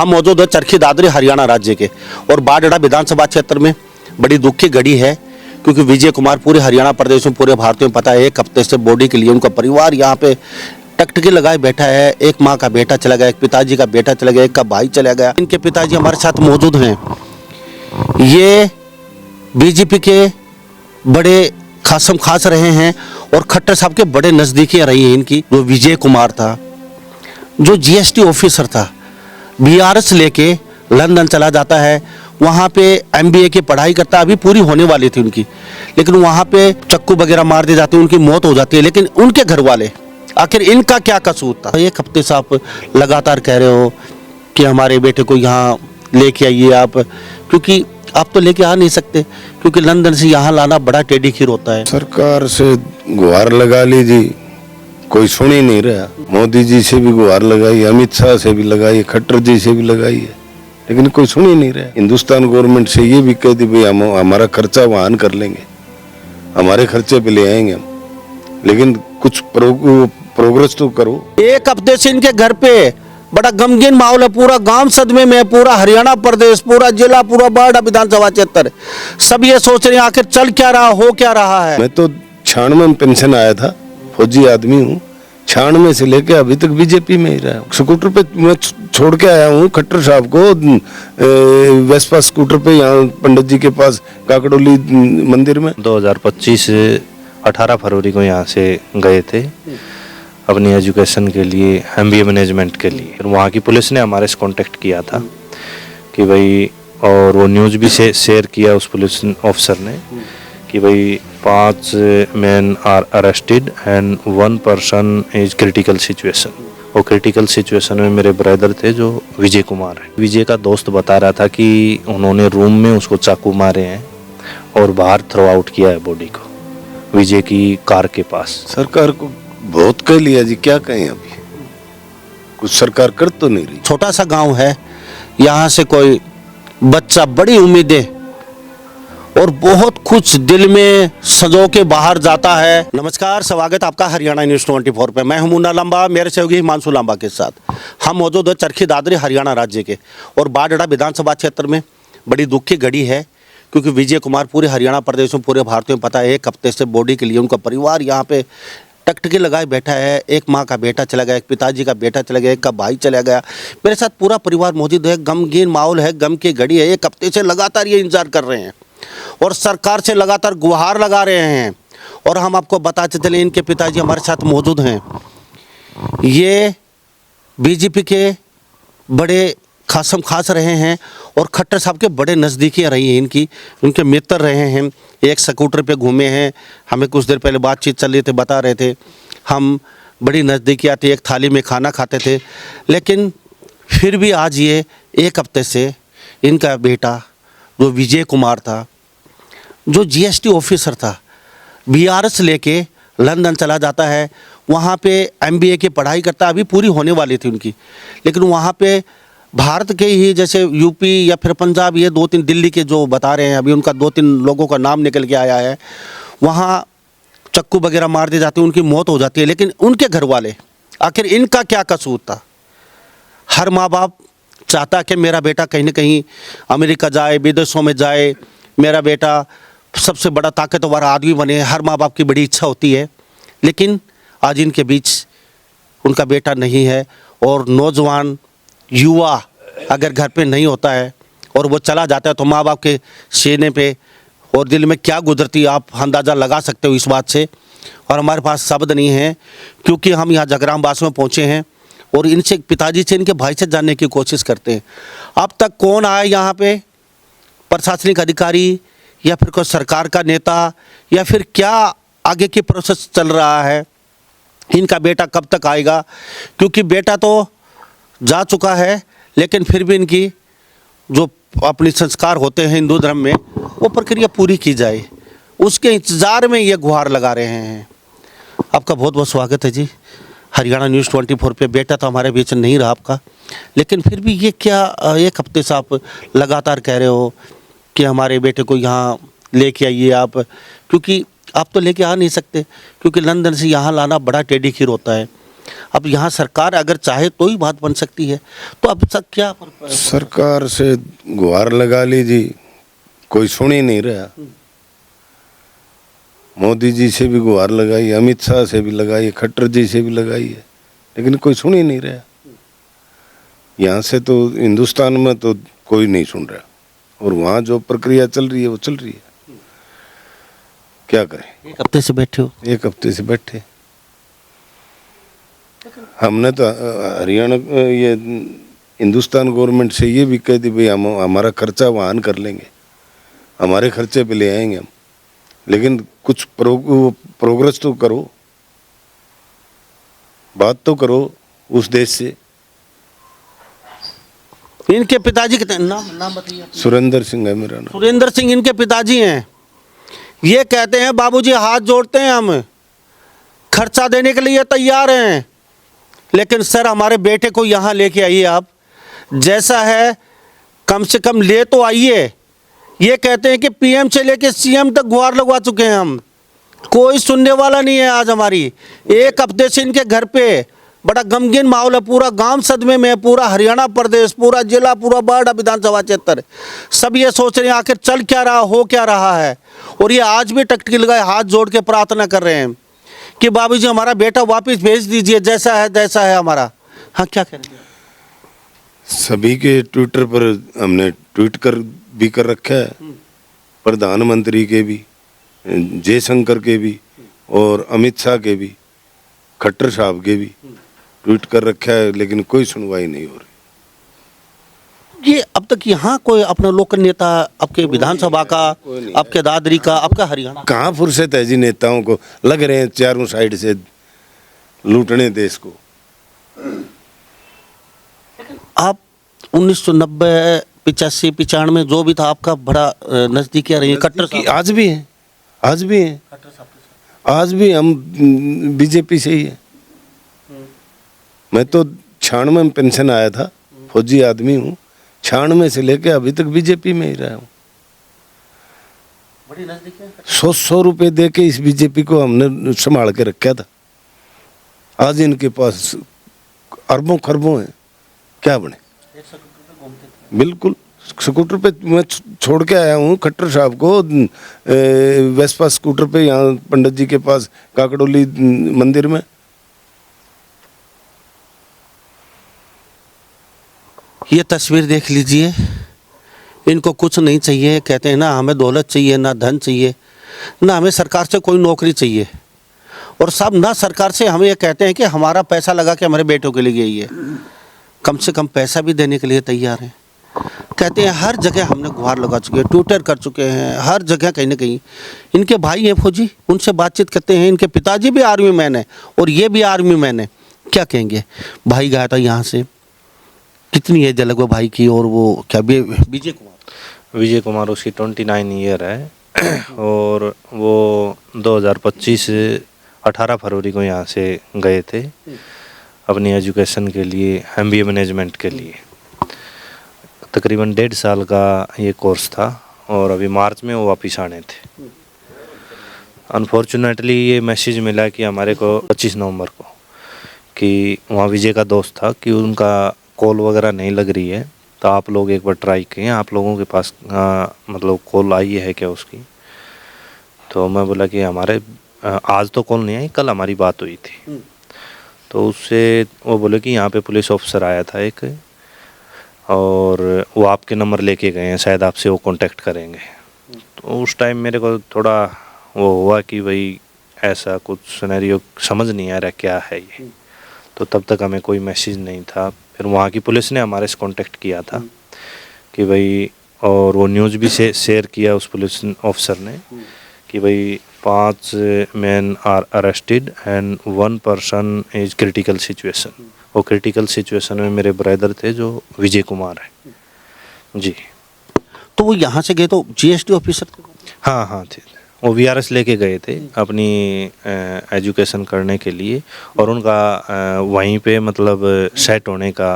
हम मौजूद है चरखी दादरी हरियाणा राज्य के और बाढ़ विधानसभा क्षेत्र में बड़ी दुख की घड़ी है, क्योंकि विजय कुमार पूरे हरियाणा प्रदेश में पूरे भारत में पता है एक हफ्ते से बॉडी के लिए उनका परिवार यहाँ पे टकटकी लगाए बैठा है। एक माँ का बेटा चला गया, एक पिताजी का बेटा चला गया, एक का भाई चला गया। इनके पिताजी हमारे साथ मौजूद हैं। ये बीजेपी के बड़े खास रहे हैं और खट्टर साहब के बड़े नज़दीकी रही है इनकी। जो विजय कुमार था, जो जीएसटी ऑफिसर था, बीआरएस लेके लंदन चला जाता है, वहाँ पे एमबीए की पढ़ाई करता, अभी पूरी होने वाली थी उनकी, लेकिन वहाँ पे चक्कू वगैरह मार दिए जाते हैं, उनकी मौत हो जाती है। लेकिन उनके घर वाले, आखिर इनका क्या कसूर था? एक हफ्ते से आप लगातार कह रहे हो कि हमारे बेटे को यहाँ लेके आइए आप, क्योंकि आप तो लेके आ नहीं सकते, क्योंकि लंदन से यहाँ लाना बड़ा टेढ़ी खीर होता है। सरकार से गुहार लगा लीजिए, कोई सुन ही नहीं रहा। मोदी जी से भी गुहार लगाई, अमित शाह से भी लगाई, खट्टर जी से भी लगाई है, लेकिन कोई सुन ही नहीं रहा। हिंदुस्तान गवर्नमेंट से ये भी कह दी भाई हम हमारा खर्चा वहन कर लेंगे, हमारे खर्चे पे ले आएंगे हम, लेकिन कुछ प्रोग्रेस तो करो। एक हफ्ते से इनके घर पे बड़ा गमगीन माहौल है, पूरा गांव सदमे में, पूरा हरियाणा प्रदेश, पूरा जिला, पूरा बाढ़ विधानसभा क्षेत्र, सब ये सोच रहे हैं आखिर चल क्या रहा, हो क्या रहा है। मैं तो 96 में पेंशन आया था, फौजी आदमी हूँ, 96 से लेके अभी तक बीजेपी में ही रहा हूँ। स्कूटर पे मैं छोड़ के आया हूँ खट्टर साहब को, वेस्पा स्कूटर पे यहाँ पंडित जी के पास काकड़ोली मंदिर में। 2025 18 फरवरी को यहाँ से गए थे अपनी एजुकेशन के लिए, एमबीए मैनेजमेंट के लिए। फिर वहाँ की पुलिस ने हमारे से कांटेक्ट किया था कि भाई, और वो न्यूज़ भी शेयर किया उस पुलिस ऑफिसर ने कि भाई 5 men are arrested and 1 person is critical situation. और क्रिटिकल सिचुएशन में मेरे ब्रदर थे जो विजय कुमार है। विजय का दोस्त बता रहा था कि उन्होंने रूम में उसको चाकू मारे हैं और बाहर थ्रो आउट किया है बॉडी को विजय की कार के पास। सरकार को बहुत कह लिया जी, क्या कहें अभी, कुछ सरकार कर तो नहीं रही। छोटा सा गांव है, यहाँ से कोई बच्चा बड़ी उम्मीदें और बहुत कुछ दिल में सजो के बाहर जाता है। नमस्कार, स्वागत आपका हरियाणा न्यूज़ 24 पे। मैं हूं मुन्ना लांबा, मेरे सहयोगी हिमांशु लांबा के साथ हम मौजूद है चरखी दादरी हरियाणा राज्य के और बाढ़ विधानसभा क्षेत्र में बड़ी दुख की घड़ी है, क्योंकि विजय कुमार पूरे हरियाणा प्रदेश में पूरे भारत में पता है एक हफ्ते से बॉडी के लिए उनका परिवार यहाँ पे टकटकी लगाए बैठा है। एक माँ का बेटा चला गया, एक पिताजी का बेटा चला गया, एक का भाई चला गया। मेरे साथ पूरा परिवार मौजूद है। गमगीन माहौल है, गम की घड़ी है। एक हफ्ते से लगातार ये इंतजार कर रहे हैं और सरकार से लगातार गुहार लगा रहे हैं। और हम आपको बताते चले, इनके पिताजी हमारे साथ मौजूद हैं। ये बीजेपी के बड़े खास रहे हैं और खट्टर साहब के बड़े नज़दीकी रही हैं इनकी, उनके मित्र रहे हैं। एक स्कूटर पे घूमे हैं, हमें कुछ देर पहले बातचीत चल रही थी, बता रहे थे हम बड़ी नज़दीकी आती, एक थाली में खाना खाते थे। लेकिन फिर भी आज ये एक हफ्ते से इनका बेटा जो विजय कुमार था, जो जीएसटी ऑफिसर था, बीआरएस लेके लंदन चला जाता है, वहाँ पे एमबीए की पढ़ाई करता, अभी पूरी होने वाली थी उनकी, लेकिन वहाँ पे भारत के ही जैसे यूपी या फिर पंजाब, ये 2-3 दिल्ली के जो बता रहे हैं, अभी उनका 2-3 लोगों का नाम निकल के आया है, वहाँ चक्कू वगैरह मार दिए जाते हैं, उनकी मौत हो जाती है। लेकिन उनके घर वाले, आखिर इनका क्या कसूर था? हर माँ बाप चाहता कि मेरा बेटा कहीं ना कहीं अमेरिका जाए, विदेशों में जाए, मेरा बेटा सबसे बड़ा ताकतवर आदमी बने, हर माँ बाप की बड़ी इच्छा होती है। लेकिन आज इनके बीच उनका बेटा नहीं है और नौजवान युवा अगर घर पे नहीं होता है और वो चला जाता है तो माँ बाप के सीने पे और दिल में क्या गुजरती आप अंदाज़ा लगा सकते हो इस बात से। और हमारे पास शब्द नहीं है, क्योंकि हम यहाँ जगरामबास में पहुँचे हैं और इनसे, पिताजी से, इनके भाई से जानने की कोशिश करते हैं। अब तक कौन आया यहाँ पे, प्रशासनिक अधिकारी या फिर कोई सरकार का नेता, या फिर क्या आगे की प्रोसेस चल रहा है, इनका बेटा कब तक आएगा? क्योंकि बेटा तो जा चुका है, लेकिन फिर भी इनकी जो अपनी संस्कार होते हैं हिंदू धर्म में, वो प्रक्रिया पूरी की जाए, उसके इंतज़ार में ये गुहार लगा रहे हैं। आपका बहुत बहुत स्वागत है जी हरियाणा न्यूज़ 24 पे। बेटा तो हमारे बीच नहीं रहा आपका, लेकिन फिर भी ये क्या एक हफ्ते से आप लगातार कह रहे हो कि हमारे बेटे को यहाँ लेके आइए आप, क्योंकि आप तो लेके आ नहीं सकते, क्योंकि लंदन से यहाँ लाना बड़ा टेढ़ी खीर होता है। अब यहाँ सरकार अगर चाहे तो ही बात बन सकती है, तो अब तक क्या सरकार से गुहार लगा लीजिए, कोई सुन ही नहीं रहा। मोदी जी से भी गुहार लगाई, अमित शाह से भी लगाई, खट्टर जी से भी लगाई है, लेकिन कोई सुन ही नहीं रहा। यहाँ से तो हिंदुस्तान में तो कोई नहीं सुन रहा, और वहाँ जो प्रक्रिया चल रही है वो चल रही है। क्या करें? एक हफ्ते से बैठे हो? एक हफ्ते से बैठे। हमने तो हरियाणा ये हिंदुस्तान गवर्नमेंट से ये भी कह दी भाई हम हमारा खर्चा वहन कर लेंगे, हमारे खर्चे पे ले आएंगे हम, लेकिन कुछ प्रोग्रेस तो करो, बात तो करो उस देश से। इनके पिताजी के नाम बताइए। सुरेंद्र सिंह है मेरा नाम। सुरेंद्र सिंह इनके पिताजी हैं। ये कहते हैं बाबूजी हाथ जोड़ते हैं, हम खर्चा देने के लिए तैयार हैं, लेकिन सर हमारे बेटे को यहाँ लेके आइए आप, जैसा है कम से कम ले तो आइए। ये कहते हैं कि पीएम से लेके सीएम तक गुहार लगवा चुके हैं हम, कोई सुनने वाला नहीं है। आज हमारी एक हफ्ते से इनके घर पे बड़ा गमगीन माहौल है, पूरा गांव सदमे में है, पूरा हरियाणा प्रदेश, पूरा जिला, पूरा बाड़ा विधानसभा क्षेत्र, सब ये सोच रहे हैं आखिर चल क्या रहा, हो क्या रहा है। और ये आज भी टकटकी लगाए हाथ जोड़ के प्रार्थना कर रहे हैं कि बाबूजी हमारा बेटा वापस भेज दीजिए, जैसा है हमारा। हाँ, क्या करेंगे? सभी के ट्विटर पर हमने ट्वीट भी कर रखा है, प्रधानमंत्री के भी, जयशंकर के भी, और अमित शाह के भी, खट्टर साहब के भी ट्वीट कर रखा है, लेकिन कोई सुनवाई नहीं हो रही। ये अब तक यहाँ कोई अपना लोकल नेता, आपके विधानसभा का, आपके दादरी का, आपका हरियाणा, कहाँ फुर्सत है जी नेताओं को? लग रहे हैं चारों साइड से लूटने देश को। आप 1990, 85, 95 जो भी था आपका बड़ा नजदीकी रही है खट्टर साहब। आज भी है, आज भी है, आज भी हम बीजेपी से ही है। मैं तो 96 में पेंशन आया था, फौजी आदमी हूँ, 96 से लेके अभी तक बीजेपी में ही रहा हूँ। बड़ी नजदीकी है। 100 रुपए दे के इस बीजेपी को हमने संभाल के रखा था। आज इनके पास अरबों खरबों हैं, क्या बने? बिल्कुल स्कूटर पे मैं छोड़ के आया हूँ खट्टर साहब को, वेस्पा स्कूटर पे, यहाँ पंडित जी के पास काकड़ोली मंदिर में। ये तस्वीर देख लीजिए, इनको कुछ नहीं चाहिए। कहते हैं ना हमें दौलत चाहिए, ना धन चाहिए, ना हमें सरकार से कोई नौकरी चाहिए, और सब ना सरकार से हमें ये कहते हैं कि हमारा पैसा लगा के हमारे बेटों के लिए गई है, कम से कम पैसा भी देने के लिए तैयार हैं। कहते हैं हर जगह हमने गुहार लगा चुके हैं, ट्विटर कर चुके हैं, हर जगह कहीं ना कहीं। इनके भाई हैं फौजी, उनसे बातचीत करते हैं, इनके पिताजी भी आर्मी मैन है और ये भी आर्मी मैन है। क्या कहेंगे? भाई गया था यहाँ से, कितनी एज अलग वो भाई की, और वो क्या विजय कुमार उसकी 29 ईयर है, और वो 2025 18 फरवरी को यहाँ से गए थे अपनी एजुकेशन के लिए, MBA मैनेजमेंट के लिए। तकरीबन 1.5 साल का ये कोर्स था, और अभी मार्च में वो वापस आने थे। अनफॉर्चुनेटली ये मैसेज मिला कि हमारे को 25 नवंबर को, कि वहाँ विजय का दोस्त था, कि उनका कॉल वगैरह नहीं लग रही है, तो आप लोग एक बार ट्राई करें, आप लोगों के पास मतलब कॉल आई है क्या उसकी? तो मैं बोला कि हमारे आज तो कॉल नहीं आई, कल हमारी बात हुई थी। तो उससे वो बोले कि यहाँ पे पुलिस ऑफिसर आया था एक, और वो आपके नंबर लेके गए हैं, शायद आपसे वो कांटेक्ट करेंगे। तो उस टाइम मेरे को थोड़ा वो हुआ कि भाई ऐसा कुछ सिनेरियो समझ नहीं आ रहा क्या है ये। तो तब तक हमें कोई मैसेज नहीं था। फिर वहाँ की पुलिस ने हमारे से कांटेक्ट किया था कि भाई, और वो न्यूज़ भी शेयर किया उस पुलिस ऑफिसर ने कि भाई 5 men are arrested and 1 person is critical situation. वो क्रिटिकल सिचुएशन में मेरे ब्रदर थे जो विजय कुमार है जी। तो वो यहाँ से गए तो GST ऑफिसर थे? हाँ थे, वो VRS लेके गए थे अपनी एजुकेशन करने के लिए, और उनका वहीं पे मतलब सेट होने का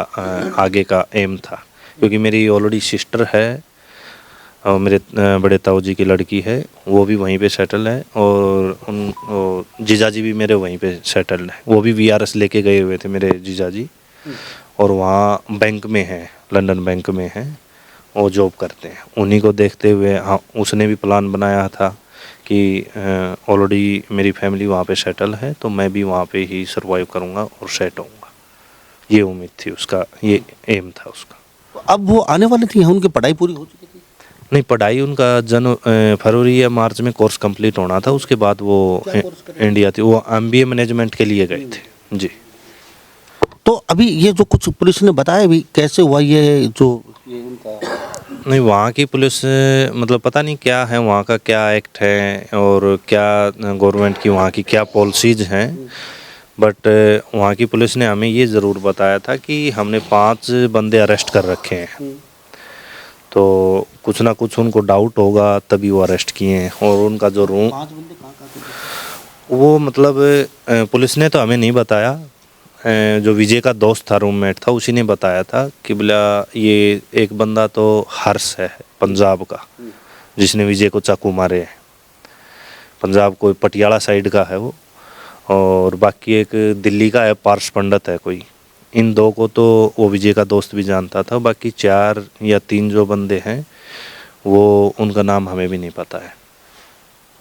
आगे का एम था, क्योंकि मेरी ऑलरेडी सिस्टर है और मेरे बड़े ताऊ जी की लड़की है, वो भी वहीं पे सेटल है, और जीजाजी भी मेरे वहीं पे सेटल है। वो भी वीआरएस लेके गए हुए थे मेरे जीजाजी, और वहाँ बैंक में है, लंदन बैंक में है, वो जॉब करते हैं। उन्हीं को देखते हुए हाँ, उसने भी प्लान बनाया था कि ऑलरेडी मेरी फैमिली वहाँ पे सेटल है, तो मैं भी वहाँ पे ही सर्वाइव करूँगा और सेट होऊंगा। ये उम्मीद थी उसका, ये एम था उसका। अब वो आने वाले थे, यहाँ उनकी पढ़ाई पूरी हो चुकी थी? नहीं, पढ़ाई उनका फरवरी या मार्च में कोर्स कंप्लीट होना था। उसके बाद वो इंडिया थी, वो एमबीए मैनेजमेंट के लिए गए थे जी। तो अभी ये जो कुछ पुलिस ने बताया भी कैसे हुआ ये जो ये उनका? नहीं, वहाँ की पुलिस मतलब पता नहीं क्या है, वहाँ का क्या एक्ट है और क्या गवर्नमेंट की वहाँ की क्या पॉलिसीज हैं, बट वहाँ की पुलिस ने हमें ये ज़रूर बताया था कि हमने 5 बंदे अरेस्ट कर रखे हैं, तो कुछ ना कुछ उनको डाउट होगा तभी वो अरेस्ट किए हैं। और उनका जो रूम, 5 बंदे कहाँ के? वो मतलब पुलिस ने तो हमें नहीं बताया, जो विजय का दोस्त था, रूममेट था, उसी ने बताया था कि बोला ये एक बंदा तो हर्ष है पंजाब का, जिसने विजय को चाकू मारे हैं। पंजाब कोई पटियाला साइड का है वो, और बाकी एक दिल्ली का है, पार्श पंडित है कोई। इन 2 को तो वो विजय का दोस्त भी जानता था, बाकी 4 या 3 जो बंदे हैं वो उनका नाम हमें भी नहीं पता है।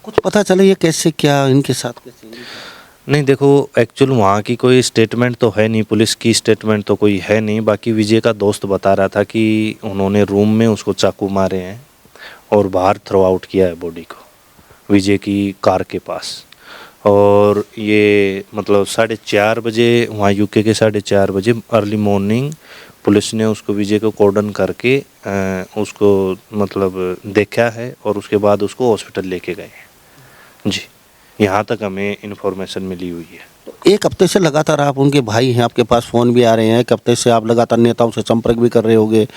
कुछ पता चला ये कैसे, क्या इनके साथ कैसे? नहीं, देखो एक्चुअल वहाँ की कोई स्टेटमेंट तो है नहीं, पुलिस की स्टेटमेंट तो कोई है नहीं। बाकी विजय का दोस्त बता रहा था कि उन्होंने रूम में उसको चाकू मारे हैं और बाहर थ्रो आउट किया है बॉडी को विजय की कार के पास। और ये मतलब 4:30 बजे, वहाँ यूके के 4:30 बजे अर्ली मॉर्निंग पुलिस ने उसको विजय को कॉर्डन करके उसको मतलब देखा है, और उसके बाद उसको हॉस्पिटल लेके गए हैं जी। यहाँ तक हमें इन्फॉर्मेशन मिली हुई है। तो एक हफ्ते से लगातार आप, उनके भाई हैं आपके पास, फ़ोन भी आ रहे हैं, एक हफ्ते से आप लगातार नेताओं से संपर्क भी कर रहे होंगे,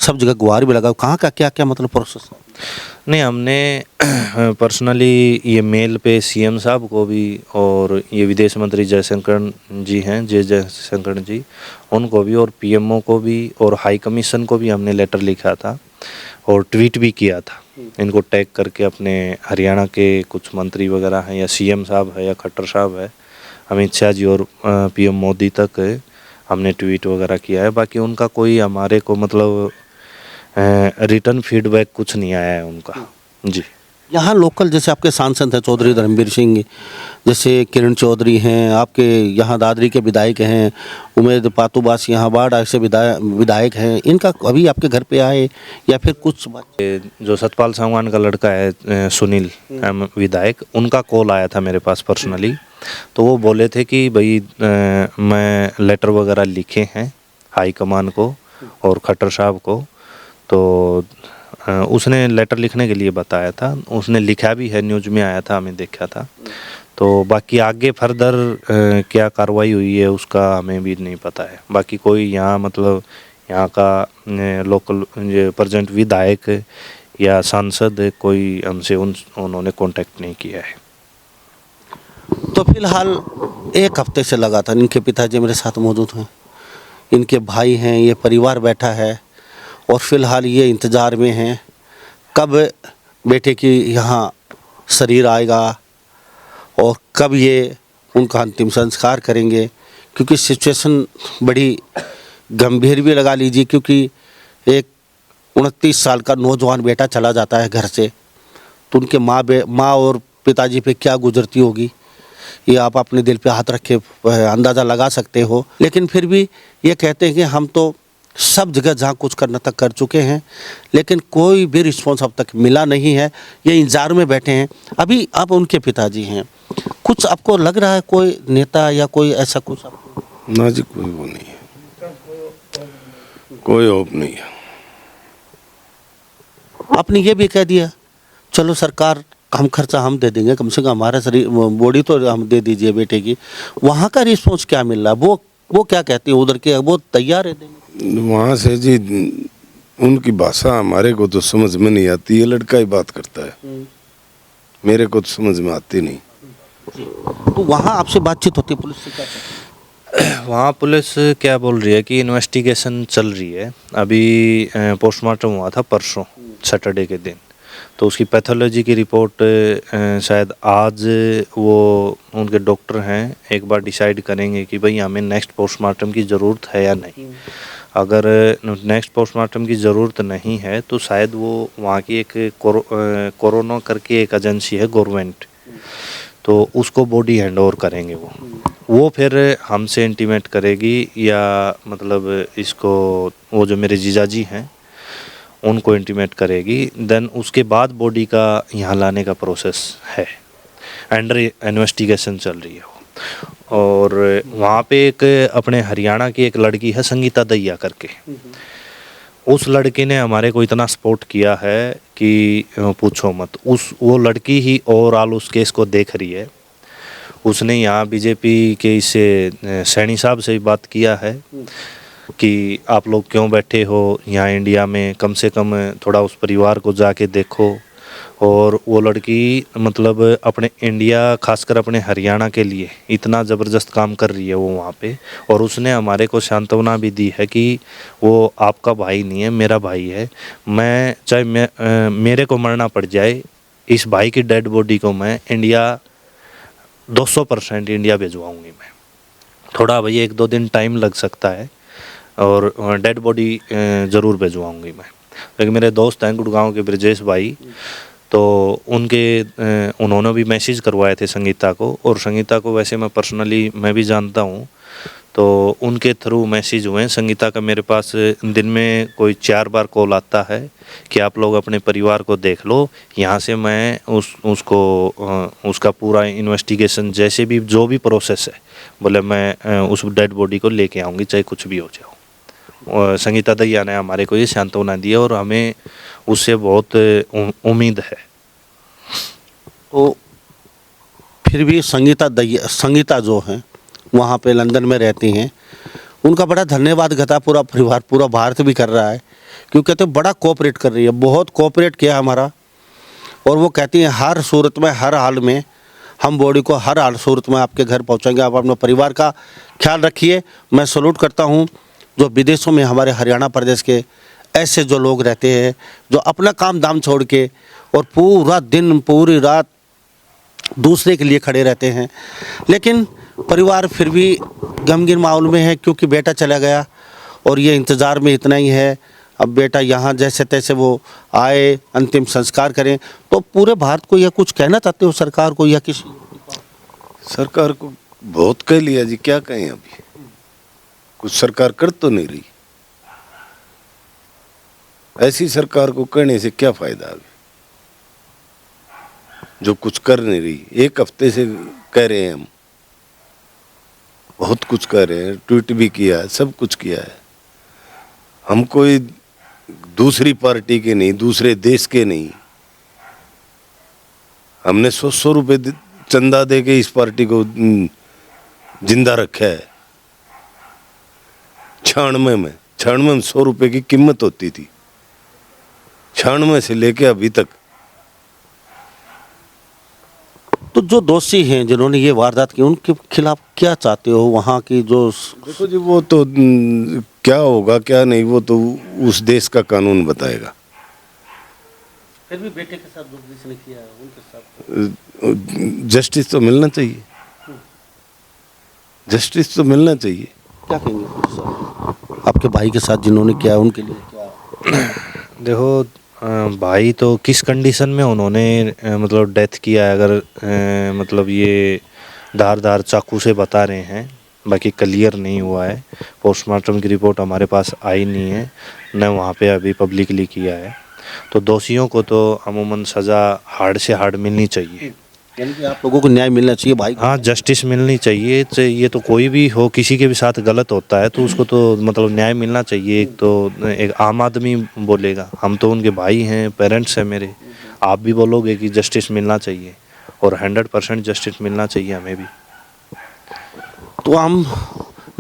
सब जगह गुहार भी लगा, कहाँ का क्या क्या मतलब प्रोसेस है? नहीं, हमने पर्सनली ये मेल पे सीएम साहब को भी, और ये विदेश मंत्री जयशंकर जी हैं, जयशंकर जी, उनको भी, और पीएमओ को भी, और हाई कमीशन को भी हमने लेटर लिखा था और ट्वीट भी किया था, इनको टैग करके। अपने हरियाणा के कुछ मंत्री वगैरह हैं, या सीएम साहब है, या खट्टर साहब है, अमित शाह जी और पीएम मोदी तक हमने ट्वीट वगैरह किया है। बाकी उनका कोई हमारे को मतलब रिटर्न फीडबैक कुछ नहीं आया है उनका जी। यहाँ लोकल जैसे आपके सांसद हैं चौधरी धर्मवीर सिंह, जैसे किरण चौधरी हैं, आपके यहाँ दादरी के विधायक हैं, उमेद पातुबास यहाँ बाढ़ से विधायक हैं, इनका अभी आपके घर पे आए या फिर कुछ बात? जो सतपाल सांगवान का लड़का है सुनील विधायक, उनका कॉल आया था मेरे पास पर्सनली, तो वो बोले थे कि भाई मैं लेटर वगैरह लिखे हैं हाई कमान को और खट्टर साहब को, तो उसने लेटर लिखने के लिए बताया था, उसने लिखा भी है, न्यूज़ में आया था, हमें देखा था। तो बाकी आगे फर्दर क्या कार्रवाई हुई है उसका हमें भी नहीं पता है। बाकी कोई यहाँ मतलब यहाँ का लोकल प्रेजेंट विधायक या सांसद कोई हमसे उन्होंने कांटेक्ट नहीं किया है। तो फिलहाल एक हफ्ते से लगातार इनके पिताजी मेरे साथ मौजूद हैं, इनके भाई हैं, ये परिवार बैठा है, और फिलहाल ये इंतज़ार में हैं कब बेटे की यहाँ शरीर आएगा और कब ये उनका अंतिम संस्कार करेंगे, क्योंकि सिचुएशन बड़ी गंभीर भी लगा लीजिए, क्योंकि एक 29 साल का नौजवान बेटा चला जाता है घर से, तो उनके माँ और पिताजी पे क्या गुजरती होगी ये आप अपने दिल पे हाथ रख के अंदाज़ा लगा सकते हो। लेकिन फिर भी ये कहते हैं कि हम तो सब जगह जहाँ कुछ करना तक कर चुके हैं, लेकिन कोई भी रिस्पॉन्स अब तक मिला नहीं है, ये इंतजार में बैठे हैं। अभी आप उनके पिताजी हैं, कुछ आपको लग रहा है कोई नेता या कोई ऐसा कुछ आपको? ना जी, कोई वो नहीं है, कोई होप नहीं है। आपने ये भी कह दिया चलो सरकार हम खर्चा हम दे देंगे, कम से कम हमारा शरीर बॉडी तो हम दे दीजिए बेटे की। वहाँ का रिस्पॉन्स क्या मिल रहा है, वो क्या कहती है उधर के, वो तैयार है देंगे? वहाँ से जी उनकी भाषा हमारे को तो समझ में नहीं आती, ये लड़का ही बात करता है, मेरे को तो समझ में आती नहीं। तो वहाँ आपसे बातचीत होती है पुलिस से, क्या कहते वहाँ पुलिस क्या बोल रही है कि इन्वेस्टिगेशन चल रही है। अभी पोस्टमार्टम हुआ था परसों सैटरडे के दिन, तो उसकी पैथोलॉजी की रिपोर्ट शायद आज वो उनके डॉक्टर हैं एक बार डिसाइड करेंगे कि भाई हमें नेक्स्ट पोस्टमार्टम की ज़रूरत है या नहीं। अगर नेक्स्ट पोस्टमार्टम की ज़रूरत नहीं है तो शायद वो वहाँ की एक कोरोना करके एक एजेंसी है गवर्नमेंट, तो उसको बॉडी हैंड ओवर करेंगे वो फिर हमसे इंटीमेट करेगी या मतलब इसको वो जो मेरे जीजाजी हैं उनको इंटीमेट करेगी। देन उसके बाद बॉडी का यहाँ लाने का प्रोसेस है, अंडर इन्वेस्टिगेशन चल रही है वो। और वहाँ पे एक अपने हरियाणा की एक लड़की है संगीता दहिया करके, उस लड़के ने हमारे को इतना सपोर्ट किया है कि पूछो मत। वो लड़की ही ओवरऑल उस केस को देख रही है। उसने यहाँ बीजेपी के इससे सैनी साहब से भी बात किया है कि आप लोग क्यों बैठे हो यहाँ इंडिया में, कम से कम थोड़ा उस परिवार को जाके देखो। और वो लड़की मतलब अपने इंडिया खासकर अपने हरियाणा के लिए इतना ज़बरदस्त काम कर रही है वो वहाँ पे। और उसने हमारे को सांत्वना भी दी है कि वो आपका भाई नहीं है, मेरा भाई है। मैं चाहे मेरे को मरना पड़ जाए, इस भाई की डेड बॉडी को मैं इंडिया 200% इंडिया भिजवाऊँगी मैं। थोड़ा भैया 1-2 दिन टाइम लग सकता है और डेड बॉडी ज़रूर भिजवाऊँगी मैं। लेकिन मेरे दोस्त हैं गुड़गांव के ब्रजेश भाई, तो उन्होंने भी मैसेज करवाए थे संगीता को, और संगीता को वैसे मैं पर्सनली मैं भी जानता हूँ, तो उनके थ्रू मैसेज हुए हैं। संगीता का मेरे पास दिन में कोई 4 बार कॉल आता है कि आप लोग अपने परिवार को देख लो, यहाँ से मैं उसको उसका पूरा इन्वेस्टिगेशन जैसे भी जो भी प्रोसेस है बोले मैं उस डेड बॉडी को लेके आऊँगी चाहे कुछ भी हो जाओ। संगीता दहिया ने हमारे को ये सांत्वना दी है और हमें उससे बहुत उम्मीद है। तो फिर भी संगीता जो हैं वहाँ पे लंदन में रहती हैं, उनका बड़ा धन्यवाद कहता पूरा परिवार, पूरा भारत भी कर रहा है, क्योंकि कहते बड़ा कोऑपरेट कर रही है, बहुत कोऑपरेट किया हमारा। और वो कहती हैं हर सूरत में, हर हाल में हम बॉडी को हर हाल सूरत में आपके घर पहुँचाएंगे, आप अपने परिवार का ख्याल रखिए। मैं सैल्यूट करता हूँ जो विदेशों में हमारे हरियाणा प्रदेश के ऐसे जो लोग रहते हैं, जो अपना काम दाम छोड़ के और पूरा दिन पूरी रात दूसरे के लिए खड़े रहते हैं। लेकिन परिवार फिर भी गमगीन माहौल में है, क्योंकि बेटा चला गया और ये इंतज़ार में इतना ही है। अब बेटा यहाँ जैसे तैसे वो आए, अंतिम संस्कार करें। तो पूरे भारत को यह कुछ कहना चाहते हो सरकार को या किसी? सरकार को बहुत कह लिया जी, क्या कहें अभी, कुछ सरकार कर तो नहीं रही। ऐसी सरकार को कहने से क्या फायदा अभी, जो कुछ कर नहीं रही। 1 हफ्ते से कह रहे हैं हम, बहुत कुछ कह रहे हैं, ट्वीट भी किया है, सब कुछ किया है। हम कोई दूसरी पार्टी के नहीं, दूसरे देश के नहीं। हमने 100 रुपए चंदा दे के इस पार्टी को जिंदा रखा है। 96 में 100 रुपए की कीमत होती थी, 96 से लेके अभी तक। तो जो दोषी हैं जिन्होंने ये वारदात की, उनके खिलाफ क्या चाहते हो? वहाँ की जो देखो जी, वो तो क्या होगा क्या नहीं, वो तो उस देश का कानून बताएगा। फिर भी बेटे के साथ जो जिसने किया है उनके साथ जस्टिस तो मिलना चाहिए, जस्टिस तो मिलना चाहिए। क्या कहेंगे सर आपके भाई के साथ जिन्होंने किया उनके लिए क्या? देखो भाई तो किस कंडीशन में उन्होंने मतलब डेथ किया है, अगर मतलब ये धार चाकू से बता रहे हैं, बाकी क्लियर नहीं हुआ है। पोस्टमार्टम की रिपोर्ट हमारे पास आई नहीं है, न वहाँ पे अभी पब्लिकली किया है। तो दोषियों को तो अमूमन सज़ा हार्ड से हार्ड मिलनी चाहिए, यानी कि आप लोगों को न्याय मिलना चाहिए भाई। हाँ, जस्टिस मिलनी चाहिए। ये तो कोई भी हो, किसी के भी साथ गलत होता है तो उसको तो मतलब न्याय मिलना चाहिए। एक आम आदमी बोलेगा, हम तो उनके भाई हैं, पेरेंट्स हैं मेरे, आप भी बोलोगे कि जस्टिस मिलना चाहिए, और 100% जस्टिस मिलना चाहिए हमें भी। तो हम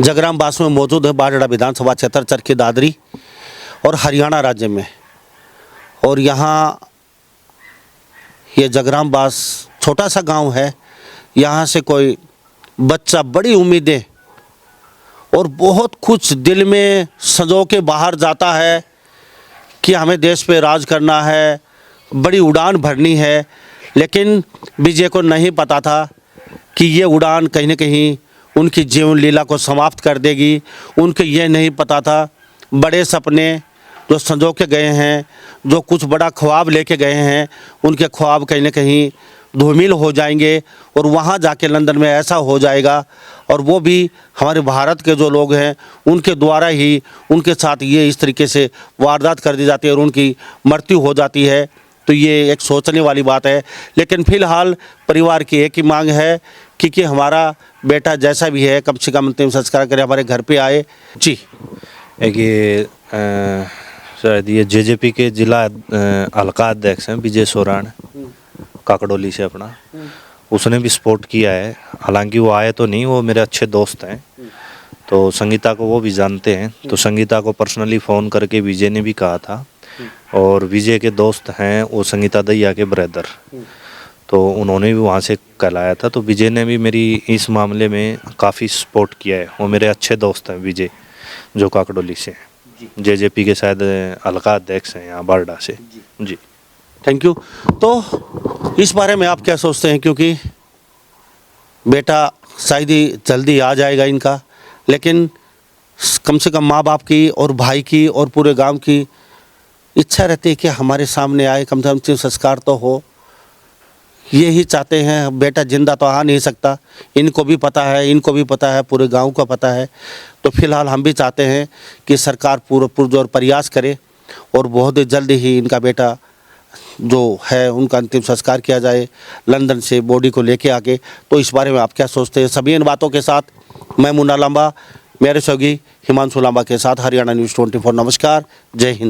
जगराम बास में मौजूद है, बाजड़ा विधानसभा क्षेत्र चरखी दादरी और हरियाणा राज्य में। और यहाँ ये जगराम बास छोटा सा गांव है, यहाँ से कोई बच्चा बड़ी उम्मीदें और बहुत कुछ दिल में संजो के बाहर जाता है कि हमें देश पे राज करना है, बड़ी उड़ान भरनी है। लेकिन विजय को नहीं पता था कि ये उड़ान कहीं न कहीं उनकी जीवन लीला को समाप्त कर देगी। उनको ये नहीं पता था बड़े सपने जो संजो के गए हैं, जो कुछ बड़ा ख्वाब लेके गए हैं, उनके ख्वाब कहीं न कहीं धूमिल हो जाएंगे और वहाँ जाके लंदन में ऐसा हो जाएगा, और वो भी हमारे भारत के जो लोग हैं उनके द्वारा ही उनके साथ ये इस तरीके से वारदात कर दी जाती है और उनकी मृत्यु हो जाती है। तो ये एक सोचने वाली बात है। लेकिन फ़िलहाल परिवार की एक ही मांग है कि हमारा बेटा जैसा भी है कम से कम अंतिम संस्कार करे, हमारे घर पे आए। जी, एक ये शायद ये जेजेपी के जिला हल्का अध्यक्ष हैं विजय सोराण, काकड़ोली से अपना, उसने भी सपोर्ट किया है। हालांकि वो आए तो नहीं, वो मेरे अच्छे दोस्त हैं, तो संगीता को वो भी जानते हैं। तो संगीता को पर्सनली फ़ोन करके विजय ने भी कहा था, और विजय के दोस्त हैं वो संगीता दहिया के ब्रदर, तो उन्होंने भी वहाँ से कहलाया था। तो विजय ने भी मेरी इस मामले में काफ़ी सपोर्ट किया है। वो मेरे अच्छे दोस्त हैं विजय, जो काकड़ोली से हैं, जेजेपी के शायद हल्का अध्यक्ष हैं यहाँ बारडा से। जी, थैंक यू। तो इस बारे में आप क्या सोचते हैं, क्योंकि बेटा शायद ही जल्दी आ जाएगा इनका, लेकिन कम से कम माँ बाप की और भाई की और पूरे गांव की इच्छा रहती है कि हमारे सामने आए, कम से कम अंतिम संस्कार तो हो। ये ही चाहते हैं, बेटा जिंदा तो आ नहीं सकता, इनको भी पता है, इनको भी पता है, पूरे गांव को पता है। तो फिलहाल हम भी चाहते हैं कि सरकार पूरा पुरजोर प्रयास करे और बहुत ही जल्दी ही इनका बेटा जो है उनका अंतिम संस्कार किया जाए, लंदन से बॉडी को लेके आके। तो इस बारे में आप क्या सोचते हैं? सभी इन बातों के साथ मैं मुन्ना लांबा, मेरे सहयोगी हिमांशु लांबा के साथ हरियाणा न्यूज़ 24। नमस्कार, जय हिंद।